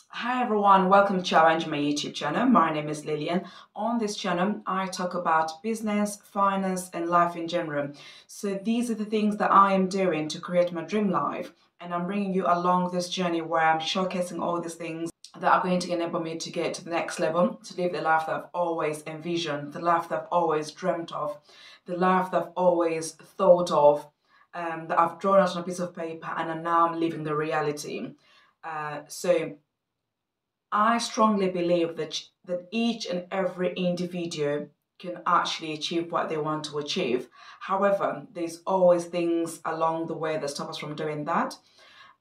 Hi everyone, welcome to Challenge my YouTube channel. My name is Lillian. On this channel, I talk about business, finance, and life in general. So these are the things that I am doing to create my dream life, and I'm bringing you along this journey where I'm showcasing all these things that are going to enable me to get to the next level, to live the life that I've always envisioned, the life that I've always dreamt of, the life that I've always thought of, that I've drawn out on a piece of paper, and now I'm living the reality. So I strongly believe that each and every individual can actually achieve what they want to achieve. However, there's always things along the way that stop us from doing that.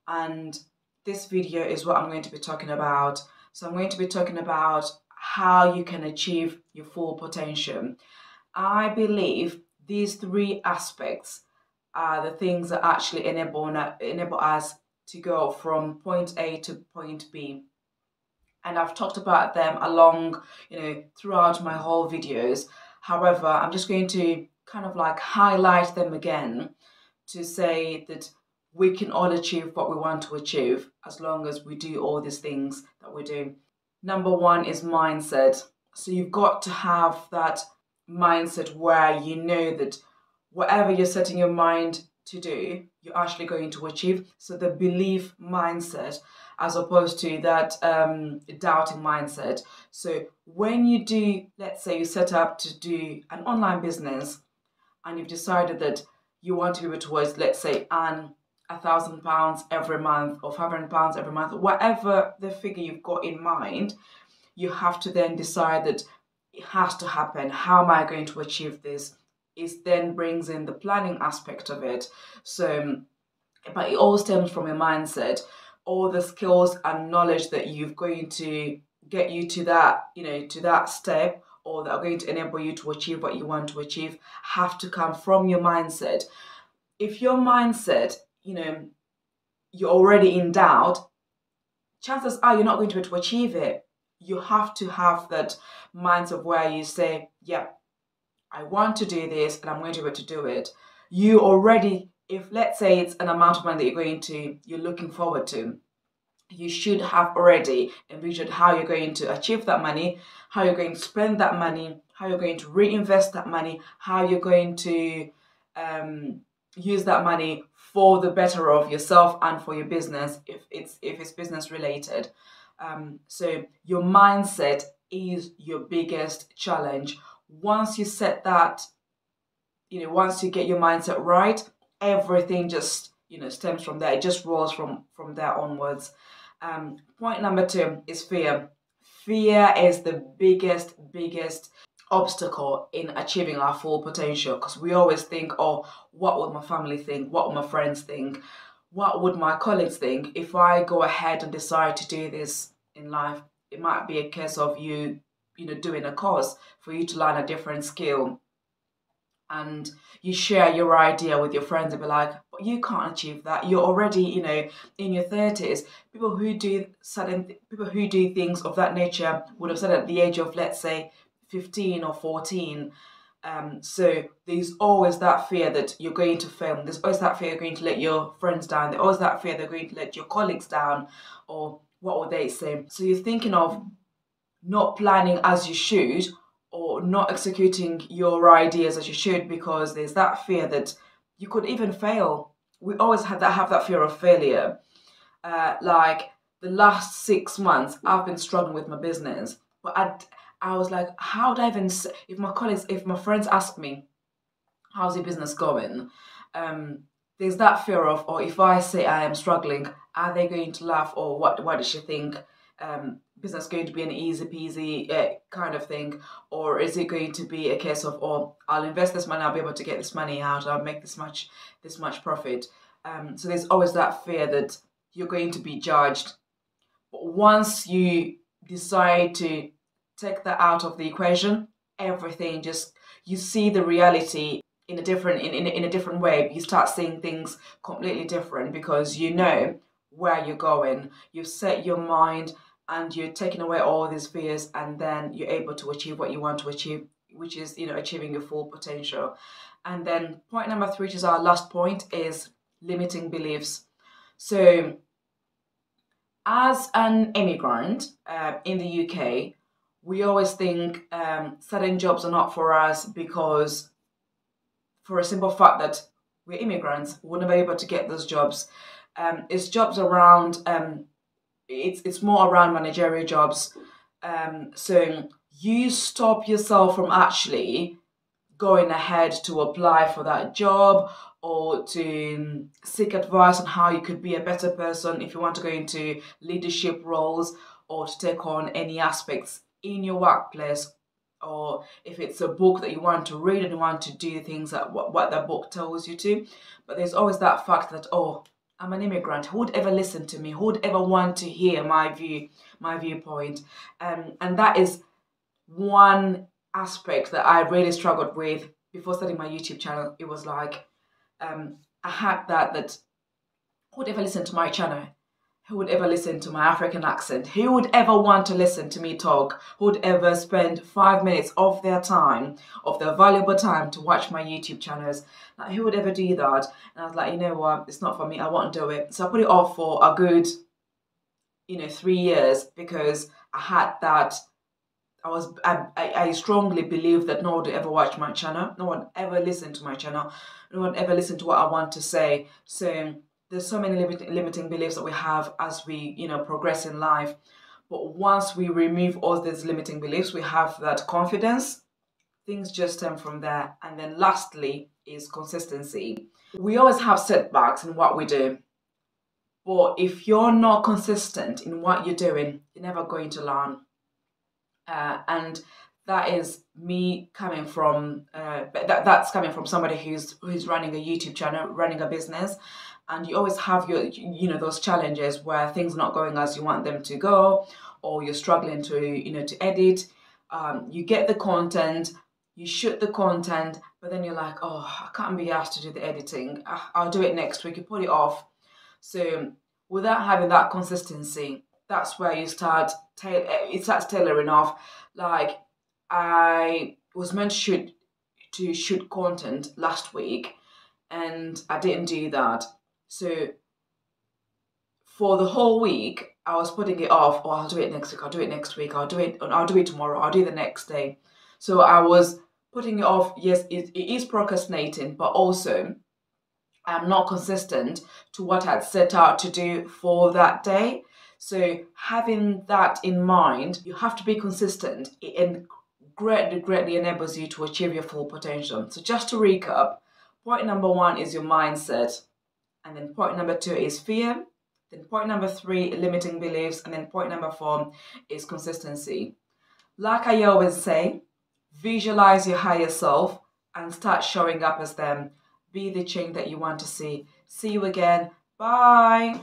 And this video is what I'm going to be talking about. So I'm going to be talking about how you can achieve your full potential. I believe these three aspects are the things that actually enable us to go from point A to point B, and I've talked about them along, throughout my whole videos. However, I'm just going to kind of like highlight them again to say that we can all achieve what we want to achieve as long as we do all these things that we do. Number one is mindset. So you've got to have that mindset where you know that whatever you're setting your mind to do, you're actually going to achieve. So the belief mindset, as opposed to that doubting mindset. So when you do, let's say you set up to do an online business and you've decided that you want to be able towards, let's say, earn £1,000 every month or £500 every month, whatever the figure you've got in mind, you have to then decide that it has to happen. How am I going to achieve this? It then brings in the planning aspect of it. So, but it all stems from a mindset. All the skills and knowledge that you've going to get you to that, to that step, or that are going to enable you to achieve what you want to achieve, have to come from your mindset. If your mindset, you're already in doubt, chances are you're not going to be able to achieve it. You have to have that mindset where you say, yeah, I want to do this and I'm going to be able to do it. You already, if let's say it's an amount of money that you're looking forward to, you should have already envisioned how you're going to achieve that money, how you're going to spend that money, how you're going to reinvest that money, how you're going to use that money for the better of yourself and for your business if it's business related. So your mindset is your biggest challenge. Once you set that, once you get your mindset right, everything just stems from there. It just rolls from there onwards. Point number two is fear. Fear is the biggest obstacle in achieving our full potential, because we always think, oh, what would my family think? What would my friends think? What would my colleagues think if I go ahead and decide to do this in life? It might be a case of doing a course for you to learn a different skill, and you share your idea with your friends and be like, but you can't achieve that. You're already, in your 30s. People who do things of that nature would have said at the age of, let's say, 15 or 14. So there's always that fear that you're going to fail. There's always that fear you're going to let your friends down. There's always that fear they're going to let your colleagues down, or what would they say? So you're thinking of not planning as you should, or not executing your ideas as you should, because there's that fear that you could even fail. We always have that fear of failure. Like the last 6 months, I've been struggling with my business, but I was like, how do I even if my friends ask me, how's your business going? There's that fear of, or if I say I am struggling, are they going to laugh, or what does she think? Business going to be an easy peasy kind of thing, or is it going to be a case of, oh, I'll invest this money, I'll be able to get this money out, I'll make this much profit. So there's always that fear that you're going to be judged. But once you decide to take that out of the equation, everything just, you see the reality in a different way. You start seeing things completely different, because you know where you're going. You've set your mind and you're taking away all these fears, and then you're able to achieve what you want to achieve, which is, achieving your full potential. And then point number three, which is our last point, is limiting beliefs. So As an immigrant in the UK, we always think certain jobs are not for us because, for a simple fact that we're immigrants, we're never able to get those jobs. It's jobs around, it's more around managerial jobs. So you stop yourself from actually going ahead to apply for that job or to seek advice on how you could be a better person if you want to go into leadership roles or to take on any aspects in your workplace, or if it's a book that you want to read and you want to do things that what the book tells you to. But there's always that fact that, oh, I'm an immigrant. Who would ever listen to me? Who would ever want to hear my view, my viewpoint? And that is one aspect that I really struggled with before starting my YouTube channel. It was like I had that who would ever listen to my channel? Who would ever listen to my African accent? Who would ever want to listen to me talk? Who would ever spend 5 minutes of their time, of their valuable time, to watch my YouTube channels? Like, who would ever do that? And I was like, you know what? It's not for me. I won't do it. So I put it off for a good, 3 years, because I had that. I strongly believe that no one would ever watch my channel. No one ever listened to my channel. No one ever listened to what I want to say. So there's so many limiting beliefs that we have as we, progress in life. But once we remove all these limiting beliefs, we have that confidence. Things just stem from there. And then lastly is consistency. We always have setbacks in what we do. But if you're not consistent in what you're doing, you're never going to learn. And that is me coming from that's coming from somebody who's running a YouTube channel, running a business, and you always have your those challenges where things are not going as you want them to go, or you're struggling to edit. You get the content, you shoot the content, but then you're like, oh, I can't be asked to do the editing. I'll do it next week. You put it off. So without having that consistency, that's where you start it starts tailoring off. Like, I was meant to shoot content last week and I didn't do that. So for the whole week I was putting it off. Oh, I'll do it next week, I'll do it next week, I'll do it tomorrow, I'll do it the next day. So I was putting it off. Yes, it is procrastinating, but also I'm not consistent to what I'd set out to do for that day. So having that in mind, you have to be consistent, and greatly enables you to achieve your full potential. So just to recap, point number 1 is your mindset. And then point number 2 is fear. Then point number 3, limiting beliefs. And then point number 4 is consistency. Like I always say, visualize your higher self and start showing up as them. Be the change that you want to see. See you again. Bye.